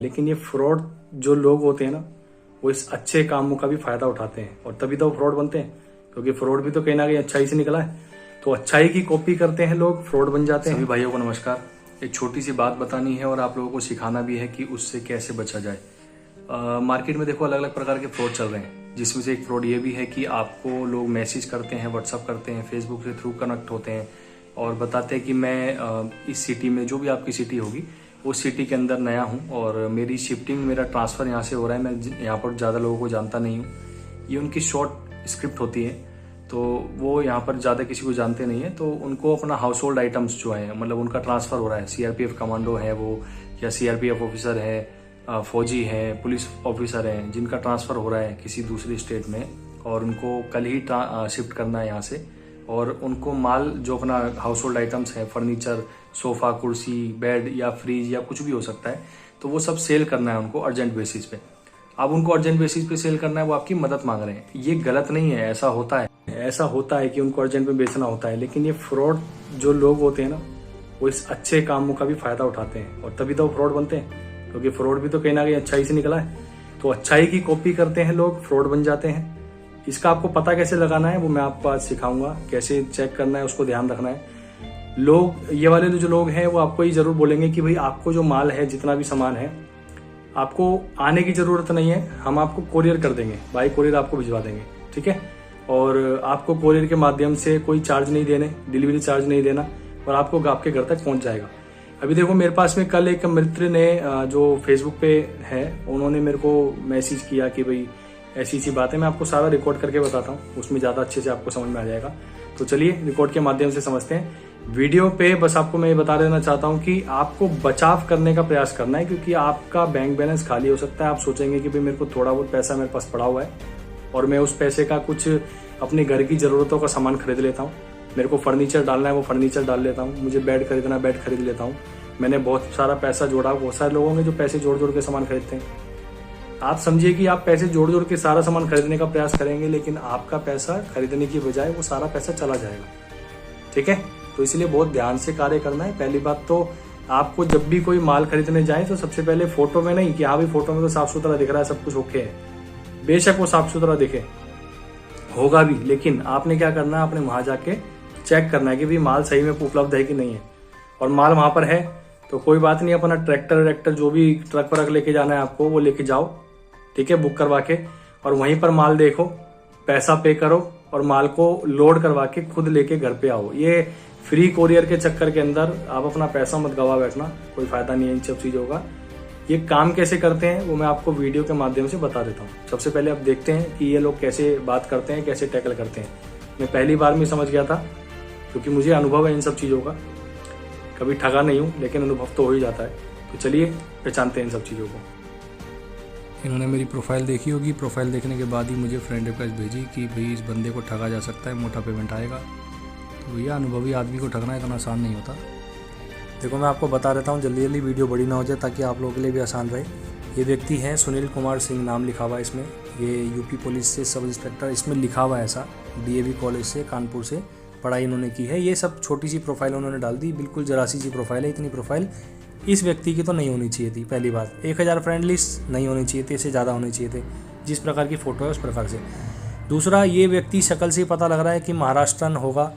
लेकिन ये फ्रॉड जो लोग होते हैं ना, वो इस अच्छे कामों का भी फायदा उठाते हैं और तभी तो फ्रॉड बनते हैं, क्योंकि फ्रॉड भी तो कहीं ना कहीं अच्छाई से निकला है। तो अच्छाई की कॉपी करते हैं लोग, फ्रॉड बन जाते हैं। सभी भाइयों को नमस्कार। एक छोटी सी बात बतानी है और आप लोगों को सिखाना भी है कि उससे कैसे बचा जाए। मार्केट में देखो अलग अलग प्रकार के फ्रॉड चल रहे हैं, जिसमें से एक फ्रॉड ये भी है कि आपको लोग मैसेज करते हैं, व्हाट्सअप करते हैं, फेसबुक के थ्रू कनेक्ट होते हैं और बताते हैं कि मैं इस सिटी में, जो भी आपकी सिटी होगी उस सिटी के अंदर नया हूँ और मेरी शिफ्टिंग, मेरा ट्रांसफ़र यहाँ से हो रहा है, मैं यहाँ पर ज़्यादा लोगों को जानता नहीं हूँ। ये उनकी शॉर्ट स्क्रिप्ट होती है, तो वो यहाँ पर ज़्यादा किसी को जानते नहीं है। तो उनको अपना हाउस होल्ड आइटम्स जो है, मतलब उनका ट्रांसफ़र हो रहा है, सीआरपीएफ कमांडो है वो, या सीआरपीएफ ऑफिसर है, फौजी है, पुलिस ऑफिसर हैं, जिनका ट्रांसफ़र हो रहा है किसी दूसरी स्टेट में और उनको कल ही शिफ्ट करना है यहाँ से। और उनको माल जो अपना हाउस होल्ड आइटम्स है, फर्नीचर, सोफ़ा, कुर्सी, बेड या फ्रिज या कुछ भी हो सकता है, तो वो सब सेल करना है उनको अर्जेंट बेसिस पे। अब उनको अर्जेंट बेसिस पे सेल करना है, वो आपकी मदद मांग रहे हैं। ये गलत नहीं है, ऐसा होता है कि उनको अर्जेंट में बेचना होता है। लेकिन ये फ्रॉड जो लोग होते हैं ना, वो इस अच्छे कामों का भी फायदा उठाते हैं और तभी तो फ्रॉड बनते हैं, क्योंकि फ्रॉड भी तो कहीं ना कहीं अच्छाई से निकला है। तो अच्छाई की कॉपी करते हैं लोग, फ्रॉड बन जाते हैं। इसका आपको पता कैसे लगाना है वो मैं आपको आज सिखाऊंगा, कैसे चेक करना है, उसको ध्यान रखना है। लोग, ये वाले जो लोग हैं, वो आपको ये जरूर बोलेंगे कि भाई आपको जो माल है, जितना भी सामान है, आपको आने की जरूरत नहीं है, हम आपको कोरियर कर देंगे, बाई कोरियर आपको भिजवा देंगे, ठीक है। और आपको कोरियर के माध्यम से कोई चार्ज नहीं देने, डिलीवरी चार्ज नहीं देना, और आपको आपके घर तक पहुंच जाएगा। अभी देखो मेरे पास में कल एक मित्र ने, जो फेसबुक पे है, उन्होंने मेरे को मैसेज किया कि भाई ऐसी सी बात है। मैं आपको सारा रिकॉर्ड करके बताता हूँ, उसमें ज़्यादा अच्छे से आपको समझ में आ जाएगा। तो चलिए रिकॉर्ड के माध्यम से समझते हैं। वीडियो पे बस आपको मैं ये बता देना चाहता हूँ कि आपको बचाव करने का प्रयास करना है, क्योंकि आपका बैंक बैलेंस खाली हो सकता है। आप सोचेंगे कि भाई मेरे को थोड़ा बहुत पैसा मेरे पास पड़ा हुआ है और मैं उस पैसे का कुछ अपने घर की ज़रूरतों का सामान खरीद लेता हूँ। मेरे को फर्नीचर डालना है, वो फर्नीचर डाल लेता हूँ। मुझे बेड खरीदना है, बेड खरीद लेता हूँ। मैंने बहुत सारा पैसा जोड़ा। बहुत सारे लोगों ने जो पैसे जोड़ जोड़ के सामान खरीदते हैं। आप समझिए कि आप पैसे जोड़ जोड़ के सारा सामान खरीदने का प्रयास करेंगे, लेकिन आपका पैसा खरीदने की बजाय वो सारा पैसा चला जाएगा, ठीक है। तो इसलिए बहुत ध्यान से कार्य करना है। पहली बात तो आपको जब भी कोई माल खरीदने जाए तो सबसे पहले फोटो में नहीं कि हाँ भाई फोटो में तो साफ सुथरा दिख रहा है, सब कुछ ओके है। बेशक वो साफ सुथरा दिखे, होगा भी, लेकिन आपने क्या करना है, आपने वहां जाके चेक करना है कि भाई माल सही में उपलब्ध है कि नहीं है। और माल वहां पर है तो कोई बात नहीं, अपना ट्रैक्टर जो भी ट्रक पर लेके जाना है आपको, वो लेके जाओ, ठीक है, बुक करवा के, और वहीं पर माल देखो, पैसा पे करो और माल को लोड करवा के खुद लेके घर पे आओ। ये फ्री कोरियर के चक्कर के अंदर आप अपना पैसा मत गवा बैठना, कोई फायदा नहीं है इन सब चीजों का। ये काम कैसे करते हैं वो मैं आपको वीडियो के माध्यम से बता देता हूँ। सबसे पहले आप देखते हैं कि ये लोग कैसे बात करते हैं, कैसे टैकल करते हैं। मैं पहली बार में समझ गया था, क्योंकि मुझे अनुभव है इन सब चीज़ों का, कभी ठगा नहीं हूँ, लेकिन अनुभव तो हो ही जाता है। तो चलिए पहचानते हैं इन सब चीज़ों को। इन्होंने मेरी प्रोफाइल देखी होगी, प्रोफाइल देखने के बाद ही मुझे फ्रेंड रिक्वेस्ट भेजी कि भाई इस बंदे को ठगा जा सकता है, मोटा पेमेंट आएगा। तो भैया अनुभवी आदमी को ठगना इतना आसान नहीं होता। देखो मैं आपको बता देता हूँ, जल्दी जल्दी वीडियो बड़ी ना हो जाए, ताकि आप लोगों के लिए भी आसान रहे। ये व्यक्ति हैं सुनील कुमार सिंह, नाम लिखा हुआ है इसमें। ये यूपी पुलिस से सब इंस्पेक्टर, इसमें लिखा हुआ है ऐसा। DAV कॉलेज से, कानपुर से पढ़ाई इन्होंने की है। ये सब छोटी सी प्रोफाइल उन्होंने डाल दी, बिल्कुल जरा सी प्रोफाइल है। इतनी प्रोफाइल इस व्यक्ति की तो नहीं होनी चाहिए थी। पहली बात, 1000 फ्रेंड लिस्ट नहीं होनी चाहिए थी, इससे ज़्यादा होने चाहिए थे, जिस प्रकार की फ़ोटो है उस प्रकार से। दूसरा, ये व्यक्ति शक्ल से पता लग रहा है कि महाराष्ट्रन होगा,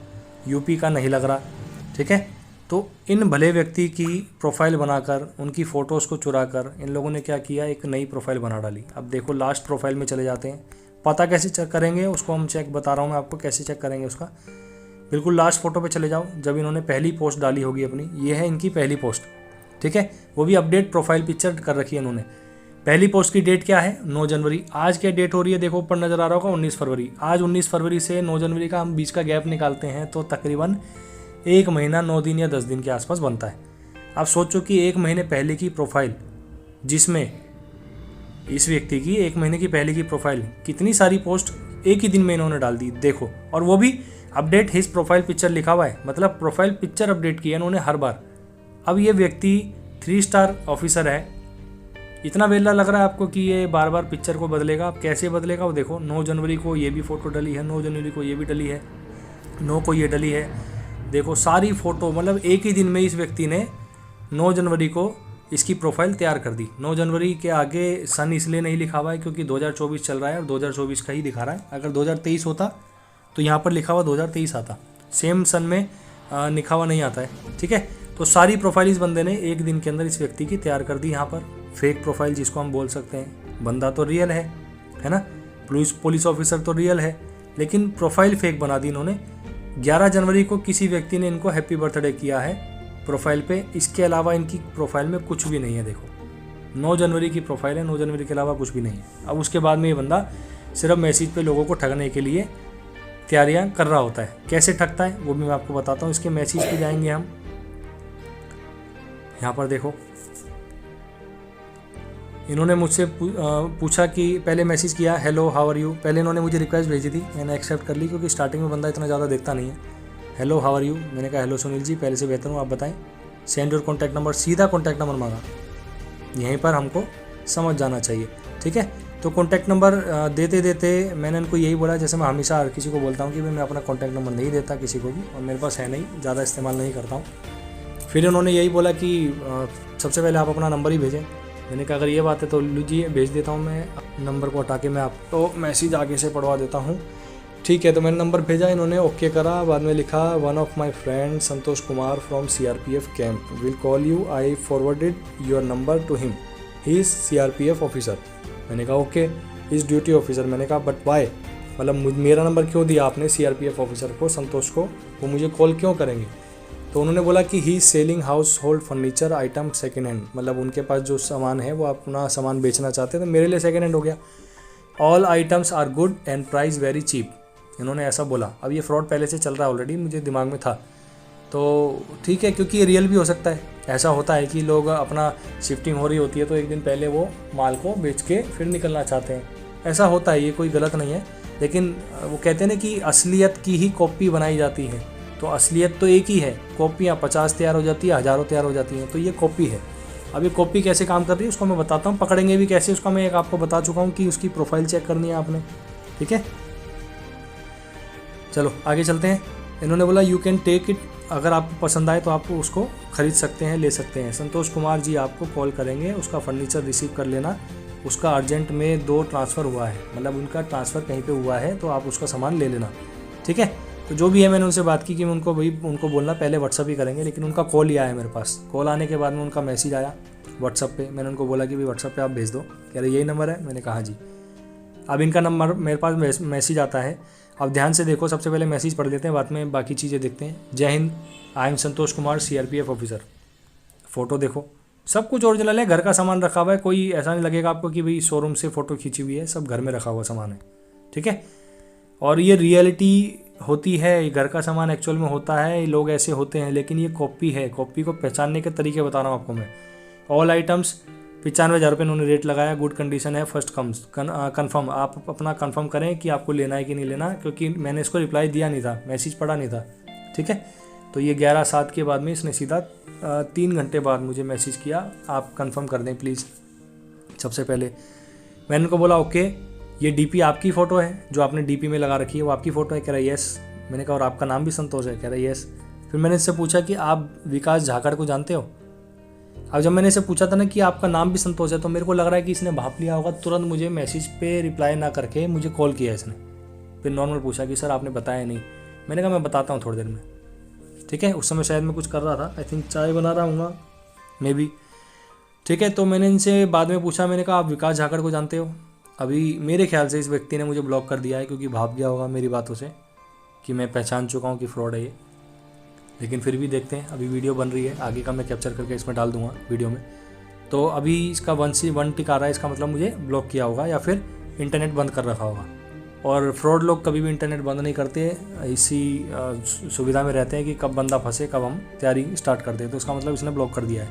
यूपी का नहीं लग रहा, ठीक है। तो इन भले व्यक्ति की प्रोफाइल बनाकर, उनकी फ़ोटोज़ को चुरा कर इन लोगों ने क्या किया, एक नई प्रोफाइल बना डाली। अब देखो लास्ट प्रोफाइल में चले जाते हैं। पता कैसे चेक करेंगे उसको, हम चेक बता रहा हूँ मैं आपको कैसे चेक करेंगे उसका। बिल्कुल लास्ट फोटो पे चले जाओ, जब इन्होंने पहली पोस्ट डाली होगी अपनी। ये है इनकी पहली पोस्ट, ठीक है। वो भी अपडेट प्रोफाइल पिक्चर कर रखी है इन्होंने। पहली पोस्ट की डेट क्या है, 9 जनवरी। आज क्या डेट हो रही है, देखो ऊपर नज़र आ रहा होगा, 19 फरवरी। आज 19 फरवरी से 9 जनवरी का हम बीच का गैप निकालते हैं तो तकरीबन 1 महीना 9 दिन या 10 दिन के आसपास बनता है। आप सोचो कि 1 महीने पहले की प्रोफाइल, जिसमें इस व्यक्ति की 1 महीने की पहले की प्रोफाइल, कितनी सारी पोस्ट एक ही दिन में इन्होंने डाल दी, देखो। और वो भी अपडेट हिज प्रोफाइल पिक्चर लिखा हुआ है, मतलब प्रोफाइल पिक्चर अपडेट किया इन्होंने हर बार। अब ये व्यक्ति 3 स्टार ऑफिसर है, इतना वेला लग रहा है आपको कि ये बार बार पिक्चर को बदलेगा। अब कैसे बदलेगा वो देखो, 9 जनवरी को ये भी फ़ोटो डली है, 9 जनवरी को ये भी डली है, 9 को ये डली है। देखो सारी फ़ोटो, मतलब एक ही दिन में इस व्यक्ति ने 9 जनवरी को इसकी प्रोफाइल तैयार कर दी। 9 जनवरी के आगे सन इसलिए नहीं लिखा हुआ है क्योंकि 2024 चल रहा है और 2024 का ही दिखा रहा है। अगर 2023 होता तो यहाँ पर लिखा हुआ 2023 आता, सेम सन में लिखा हुआ नहीं आता है, ठीक है। तो सारी प्रोफाइल इस बंदे ने एक दिन के अंदर इस व्यक्ति की तैयार कर दी। यहाँ पर फेक प्रोफाइल जिसको हम बोल सकते हैं, बंदा तो रियल है ना, पुलिस ऑफिसर तो रियल है, लेकिन प्रोफाइल फेक बना दी इन्होंने। 11 जनवरी को किसी व्यक्ति ने इनको हैप्पी बर्थडे किया है प्रोफाइल पे, इसके अलावा इनकी प्रोफाइल में कुछ भी नहीं है। देखो 9 जनवरी की प्रोफाइल है, 9 जनवरी के अलावा कुछ भी नहीं है। अब उसके बाद में ये बंदा सिर्फ मैसेज पे लोगों को ठगने के लिए तैयारियां कर रहा होता है। कैसे ठगता है वो भी मैं आपको बताता हूँ। इसके मैसेज पे जाएंगे हम, यहाँ पर देखो इन्होंने मुझसे पूछा कि पहले मैसेज किया हेलो हाउ आर यू, पहले इन्होंने मुझे रिक्वेस्ट भेजी थी, मैंने एक्सेप्ट कर ली क्योंकि स्टार्टिंग में बंदा इतना ज़्यादा देखता नहीं है। हेलो हाउ आर यू, मैंने कहा हेलो सुनील जी, पहले से बेहतर हूँ, आप बताएं। सेंड योर कॉन्टैक्ट नंबर, सीधा कॉन्टैक्ट नंबर मांगा, यहीं पर हमको समझ जाना चाहिए, ठीक है। तो कॉन्टैक्ट नंबर देते देते मैंने उनको यही बोला, जैसे मैं हमेशा हर किसी को बोलता हूँ कि मैं अपना कॉन्टैक्ट नंबर नहीं देता किसी को भी, और मेरे पास है नहीं, ज़्यादा इस्तेमाल नहीं करता हूँ। फिर उन्होंने यही बोला कि सबसे पहले आप अपना नंबर ही भेजें। मैंने कहा अगर ये बात है तो लीजिए भेज देता हूँ, मैं नंबर को हटा के मैं आपको मैसेज आगे से पढ़वा देता हूँ, ठीक है। तो मैंने नंबर भेजा, इन्होंने ओके करा, बाद में लिखा one of my friend Santosh Kumar from CRPF camp will call you, I forwarded your number two him, he is CRPF officer. मैंने कहा ओके, इज़ ड्यूटी ऑफिसर। मैंने कहा बट वाई, मतलब मेरा नंबर क्यों दिया आपने CRPF ऑफिसर को, संतोष को, वो मुझे कॉल क्यों करेंगे। तो उन्होंने बोला कि he selling household furniture item second hand, मतलब उनके पास जो सामान है वो अपना सामान बेचना चाहते हैं, तो मेरे लिए सेकेंड हैंड हो गया। All items are good and price very cheap, इन्होंने ऐसा बोला। अब ये फ्रॉड पहले से चल रहा है ऑलरेडी, मुझे दिमाग में था, तो ठीक है, क्योंकि ये रियल भी हो सकता है। ऐसा होता है कि लोग अपना शिफ्टिंग हो रही होती है तो एक दिन पहले वो माल को बेच के फिर निकलना चाहते हैं, ऐसा होता है, ये कोई गलत नहीं है। लेकिन वो कहते हैं ना कि असलियत की ही कॉपी बनाई जाती है, तो असलियत तो एक ही है, कॉपियाँ 50 तैयार हो जाती है, हज़ारों तैयार हो जाती हैं, तो ये कॉपी है। अब ये कॉपी कैसे काम कर रही है उसको मैं बताता हूँ, पकड़ेंगे भी कैसे उसका मैं एक आपको बता चुका हूँ कि उसकी प्रोफाइल चेक करनी है आपने, ठीक है। चलो आगे चलते हैं। इन्होंने बोला यू कैन टेक इट, अगर आपको पसंद आए तो आप उसको ख़रीद सकते हैं, ले सकते हैं। संतोष कुमार जी आपको कॉल करेंगे, उसका फर्नीचर रिसीव कर लेना, उसका अर्जेंट में 2 ट्रांसफ़र हुआ है, मतलब उनका ट्रांसफ़र कहीं पे हुआ है, तो आप उसका सामान ले लेना, ठीक है। तो जो भी है मैंने उनसे बात की कि मैं उनको बोलना पहले व्हाट्सअप ही करेंगे, लेकिन उनका कॉल ही आया मेरे पास। कॉल आने के बाद में उनका मैसेज आया व्हाट्सअप पे, मैंने उनको बोला कि भाई व्हाट्सअप पे आप भेज दो, कह रहे यही नंबर है, मैंने कहा जी। अब इनका नंबर मेरे पास मैसेज आता है, अब ध्यान से देखो, सबसे पहले मैसेज पढ़ लेते हैं, बाद में बाकी चीज़ें देखते हैं। जय Hind, I am Santosh Kumar CRPF officer. Photo देखो, सब कुछ ओरिजिनल है, घर का सामान रखा हुआ है, कोई ऐसा नहीं लगेगा आपको कि भाई शोरूम से फ़ोटो खींची हुई है, सब घर में रखा हुआ सामान है, ठीक है। और ये रियलिटी होती है, घर का सामान एक्चुअल में होता है, लोग ऐसे होते हैं, लेकिन ये कॉपी है। कॉपी को पहचानने के तरीके बता रहा हूँ आपको मैं। ऑल आइटम्स 95,000 रुपये इन्होंने रेट लगाया, गुड कंडीशन है, फर्स्ट कम्स कन्फर्म, आप अपना कन्फर्म करें कि आपको लेना है कि नहीं लेना, क्योंकि मैंने इसको रिप्लाई दिया नहीं था, मैसेज पढ़ा नहीं था, ठीक है। तो ये 11/7 के बाद में इसने सीधा 3 घंटे बाद मुझे मैसेज किया, आप कंफर्म कर दें प्लीज़। सबसे पहले मैंने उनको बोला ओके, ये DP आपकी फ़ोटो है, जो आपने DP में लगा रखी है वो आपकी फ़ोटो है, कह रहा यस। मैंने कहा और आपका नाम भी संतोष है, कह रहा यस। फिर मैंने इससे पूछा कि आप विकास झाकड़ को जानते हो। अब जब मैंने इसे पूछा था ना कि आपका नाम भी संतोष है, तो मेरे को लग रहा है कि इसने भाप लिया होगा, तुरंत मुझे मैसेज पे रिप्लाई ना करके मुझे कॉल किया इसने। फिर नॉर्मल पूछा कि सर आपने बताया नहीं। मैंने कहा मैं बताता हूँ थोड़ी देर में, ठीक है। उस समय शायद मैं कुछ कर रहा था, आई थिंक चाय बना रहा हूँ मे बी, ठीक है। तो मैंने इनसे बाद में पूछा, मैंने कहा आप विकास झाकड़ को जानते हो। अभी मेरे ख्याल से इस व्यक्ति ने मुझे ब्लॉक कर दिया है, क्योंकि भाप गया होगा मेरी बातों से कि मैं पहचान चुका हूँ कि फ्रॉड है ये। लेकिन फिर भी देखते हैं, अभी वीडियो बन रही है, आगे का मैं कैप्चर करके इसमें डाल दूंगा वीडियो में। तो अभी इसका 1 टिक आ रहा है, इसका मतलब मुझे ब्लॉक किया होगा या फिर इंटरनेट बंद कर रखा होगा। और फ्रॉड लोग कभी भी इंटरनेट बंद नहीं करते, इसी सुविधा में रहते हैं कि कब बंदा फंसे, कब हम तैयारी स्टार्ट कर दें। तो इसका मतलब इसने ब्लॉक कर दिया है,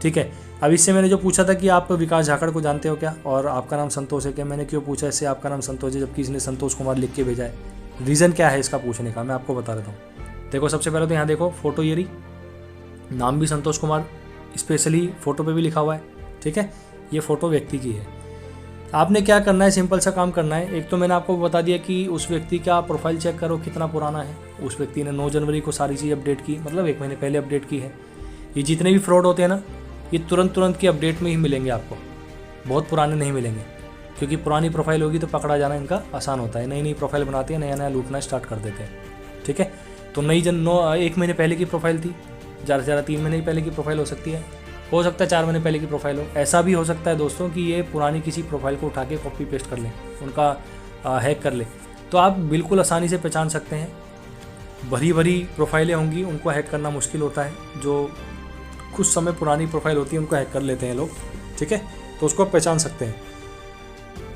ठीक है। अब इससे मैंने जो पूछा था कि आप विकास झाकड़ को जानते हो क्या, और आपका नाम संतोष है क्या, मैंने क्यों पूछा इससे आपका नाम संतोष है जबकि इसने संतोष कुमार लिख के भेजा है। रीज़न क्या है इसका पूछने का, मैं आपको बता देता हूँ। देखो सबसे पहले तो यहाँ देखो फ़ोटो ये रही, नाम भी संतोष कुमार स्पेशली फ़ोटो पे भी लिखा हुआ है, ठीक है। ये फ़ोटो व्यक्ति की है। आपने क्या करना है, सिंपल सा काम करना है। एक तो मैंने आपको बता दिया कि उस व्यक्ति का प्रोफाइल चेक करो कितना पुराना है। उस व्यक्ति ने 9 जनवरी को सारी चीज़ अपडेट की, मतलब 1 महीने पहले अपडेट की है। ये जितने भी फ्रॉड होते हैं ना, ये तुरंत की अपडेट में ही मिलेंगे आपको, बहुत पुराने नहीं मिलेंगे, क्योंकि पुरानी प्रोफाइल होगी तो पकड़ा जाना इनका आसान होता है। नई प्रोफाइल बनाते हैं, नया लूटना स्टार्ट कर देते हैं। ठीक है, तो नई 1 महीने पहले की प्रोफाइल थी, ज़्यादा से ज़्यादा 3 महीने पहले की प्रोफाइल हो सकती है, हो सकता है 4 महीने पहले की प्रोफाइल हो। ऐसा भी हो सकता है दोस्तों कि ये पुरानी किसी प्रोफाइल को उठा के कॉपी पेस्ट कर लें, उनका हैक कर ले, तो आप बिल्कुल आसानी से पहचान सकते हैं। भरी प्रोफाइलें होंगी उनको हैक करना मुश्किल होता है, जो कुछ समय पुरानी प्रोफाइल होती है उनको हैक कर लेते हैं लोग। ठीक है, तो उसको आप पहचान सकते हैं।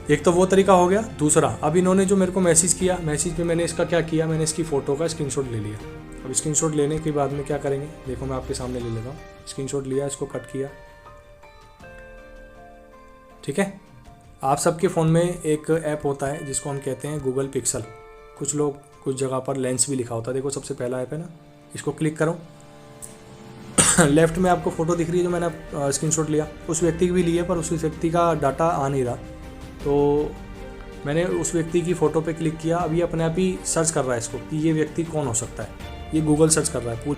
एक तो वो तरीका हो गया। दूसरा, अब इन्होंने जो मेरे को मैसेज किया, मैसेज पे मैंने इसका क्या किया, मैंने इसकी फ़ोटो का स्क्रीनशॉट ले लिया। अब स्क्रीनशॉट लेने के बाद में क्या करेंगे, देखो मैं आपके सामने ले लेता हूँ। स्क्रीनशॉट लिया, इसको कट किया। ठीक है, आप सबके फ़ोन में एक ऐप होता है जिसको हम कहते हैं गूगल पिक्सल। कुछ लोग कुछ जगह पर लेंस भी लिखा होता है। देखो सबसे पहला ऐप है ना, इसको क्लिक करो। लेफ्ट में आपको फ़ोटो दिख रही है जो मैंने स्क्रीनशॉट लिया, उस व्यक्ति की भी ली है, पर उस व्यक्ति का डाटा आ नहीं रहा, तो मैंने उस व्यक्ति की फ़ोटो पे क्लिक किया। अभी अपने आप ही सर्च कर रहा है इसको कि ये व्यक्ति कौन हो सकता है। ये गूगल सर्च कर रहा है।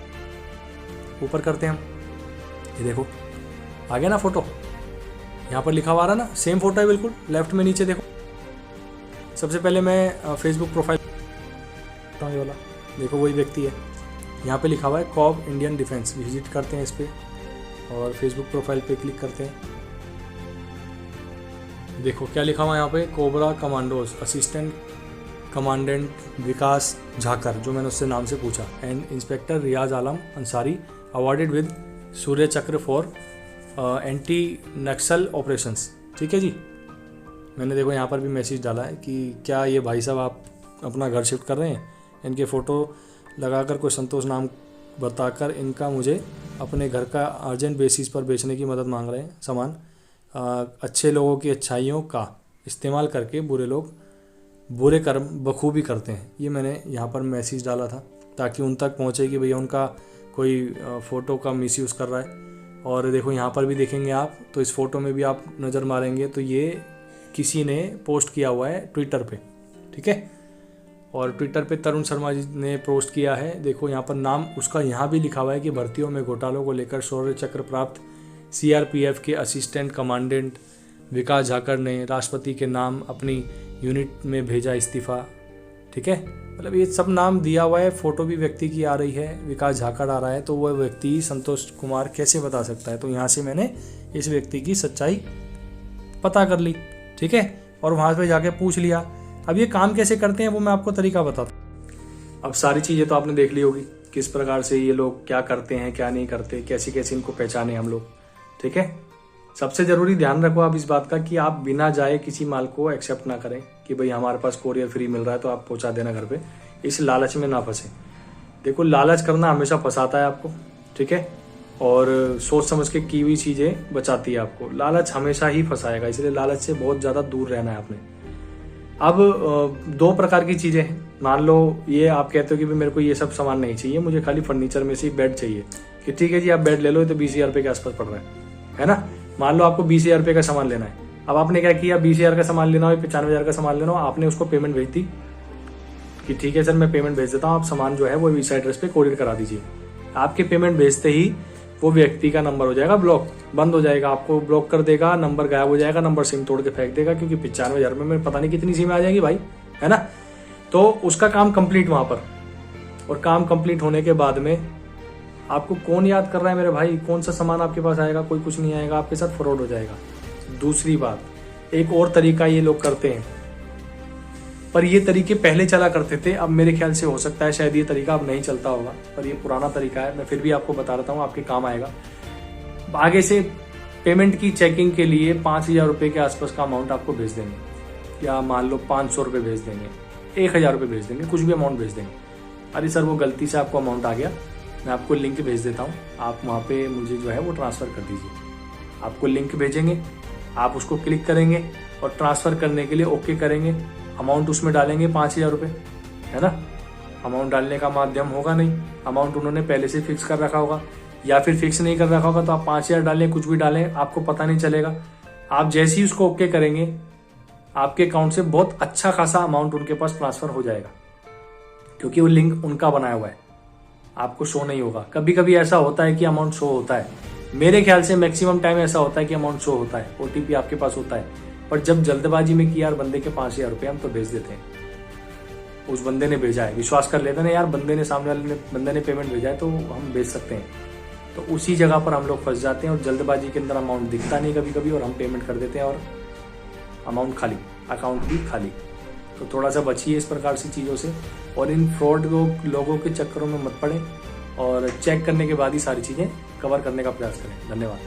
ऊपर करते हैं हम, ये देखो आ गया ना फ़ोटो, यहाँ पर लिखा हुआ रहा ना, सेम फ़ोटो है बिल्कुल। लेफ्ट में नीचे देखो, सबसे पहले मैं फेसबुक प्रोफाइल ये वाला, देखो वही व्यक्ति है। यहाँ पे लिखा हुआ है कॉब इंडियन डिफेंस। विजिट करते हैं इस पर और फेसबुक प्रोफाइल पे क्लिक करते हैं। देखो क्या लिखा हुआ है यहाँ पे, cobra commandos assistant commandant Vikas Jhakar, जो मैंने उससे नाम से पूछा, and inspector Riyaz Alam Ansari awarded with Surya Chakra for anti Naxal operations. ठीक है जी, मैंने देखो यहाँ पर भी मैसेज डाला है कि क्या ये भाई साहब आप अपना घर शिफ्ट कर रहे हैं, इनके फ़ोटो लगाकर कोई संतोष नाम बताकर इनका मुझे अपने घर का अर्जेंट बेसिस पर बेचने की मदद मांग रहे हैं। सामान अच्छे लोगों की अच्छाइयों का इस्तेमाल करके बुरे लोग बुरे कर्म बखूबी करते हैं। ये मैंने यहाँ पर मैसेज डाला था ताकि उन तक पहुँचे कि भैया उनका कोई फ़ोटो का मिसयूज़ कर रहा है। और देखो यहाँ पर भी देखेंगे आप, तो इस फ़ोटो में भी आप नज़र मारेंगे तो ये किसी ने पोस्ट किया हुआ है ट्विटर पे। ठीक है, और ट्विटर पे तरुण शर्मा जी ने पोस्ट किया है। देखो यहाँ पर नाम उसका यहाँ भी लिखा हुआ है कि भर्तियों में घोटालों को लेकर शौर्य चक्र प्राप्त CRPF के असिस्टेंट कमांडेंट विकास झाकर ने राष्ट्रपति के नाम अपनी यूनिट में भेजा इस्तीफ़ा। ठीक है, मतलब ये सब नाम दिया हुआ है, फ़ोटो भी व्यक्ति की आ रही है, विकास झाकर आ रहा है, तो वह व्यक्ति संतोष कुमार कैसे बता सकता है। तो यहाँ से मैंने इस व्यक्ति की सच्चाई पता कर ली। ठीक है, और वहाँ पे जाके पूछ लिया। अब ये काम कैसे करते हैं वो मैं आपको तरीका बताता हूँ। अब सारी चीज़ें तो आपने देख ली होगी, किस प्रकार से ये लोग क्या करते हैं क्या नहीं करते, कैसे कैसे इनको पहचाने हम लोग। ठीक है, सबसे ज़रूरी ध्यान रखो आप इस बात का कि आप बिना जाए किसी माल को एक्सेप्ट ना करें कि भाई हमारे पास कोरियर फ्री मिल रहा है तो आप पहुंचा देना घर पे। इस लालच में ना फंसे। देखो लालच करना हमेशा फंसाता है आपको। ठीक है, और सोच समझ के की हुई चीज़ें बचाती है आपको। लालच हमेशा ही फंसाएगा, इसलिए लालच से बहुत ज़्यादा दूर रहना है आपने। अब 2 प्रकार की चीज़ें हैं। मान लो ये आप कहते हो कि भाई मेरे को ये सब सामान नहीं चाहिए, मुझे खाली फर्नीचर में से ही बेड चाहिए, कि ठीक है जी आप बेड ले लो, ये तो 20,000 रुपये के आसपास पड़ रहा है ना। मान लो आपको 20,000 रुपये का सामान लेना है। अब आपने क्या किया, 20,000 का सामान लेना हो, 95,000 का सामान लेना हो, आपने उसको पेमेंट भेज दी कि ठीक है सर मैं पेमेंट भेज देता हूँ, आप सामान जो है वो इस एड्रेस पे कोरियर करा दीजिए। आपके पेमेंट भेजते ही वो व्यक्ति का नंबर हो जाएगा ब्लॉक, बंद हो जाएगा, आपको ब्लॉक कर देगा, नंबर गायब हो जाएगा, नंबर सिम तोड़ के फेंक देगा, क्योंकि 95,000 में पता नहीं कितनी सिम आ जाएगी भाई, है ना। तो उसका काम कंप्लीट वहां पर। और काम कंप्लीट होने के बाद में आपको कौन याद कर रहा है मेरे भाई, कौन सा सामान आपके पास आएगा, कोई कुछ नहीं आएगा, आपके साथ फ्रॉड हो जाएगा। दूसरी बात, एक और तरीका ये लोग करते हैं, पर ये तरीके पहले चला करते थे, अब मेरे ख्याल से हो सकता है शायद ये तरीका अब नहीं चलता होगा, पर ये पुराना तरीका है, मैं फिर भी आपको बता रहा हूँ, आपके काम आएगा। आगे से पेमेंट की चेकिंग के लिए 5,000 रुपये के आसपास का अमाउंट आपको भेज देंगे, या मान लो 500 रुपये भेज देंगे, 1,000 रुपये भेज देंगे, कुछ भी अमाउंट भेज देंगे। अरे सर वो गलती से आपको अमाउंट आ गया, मैं आपको लिंक भेज देता हूँ, आप वहाँ पे मुझे जो है वो ट्रांसफ़र कर दीजिए। आपको लिंक भेजेंगे, आप उसको क्लिक करेंगे और ट्रांसफ़र करने के लिए ओके करेंगे। अमाउंट उसमें डालेंगे 5,000 रुपये, है ना। अमाउंट डालने का माध्यम होगा नहीं, अमाउंट उन्होंने पहले से फिक्स कर रखा होगा, या फिर फिक्स नहीं कर रखा होगा, तो आप 5,000 डालें, कुछ भी डालें, आपको पता नहीं चलेगा। आप जैसे ही उसको ओके करेंगे, आपके अकाउंट से बहुत अच्छा खासा अमाउंट उनके पास ट्रांसफ़र हो जाएगा, क्योंकि वो लिंक उनका बनाया हुआ है, आपको शो नहीं होगा। कभी कभी ऐसा होता है कि अमाउंट शो होता है, मेरे ख्याल से मैक्सिमम टाइम ऐसा होता है कि अमाउंट शो होता है, OTP आपके पास होता है, पर जब जल्दबाजी में कि यार बंदे के 5,000 रुपये हम तो भेज देते हैं, उस बंदे ने भेजा है, विश्वास कर लेते ना यार बंदे ने, सामने वाले ने, बंदे ने पेमेंट भेजा है तो हम भेज सकते हैं, तो उसी जगह पर हम लोग फंस जाते हैं और जल्दबाजी के अंदर अमाउंट दिखता नहीं कभी कभी और हम पेमेंट कर देते हैं और अमाउंट खाली, अकाउंट भी खाली। तो थोड़ा सा बचिए इस प्रकार से चीज़ों से और इन फ्रॉड लोगों के चक्करों में मत पड़े और चेक करने के बाद ही सारी चीज़ें कवर करने का प्रयास करें। धन्यवाद।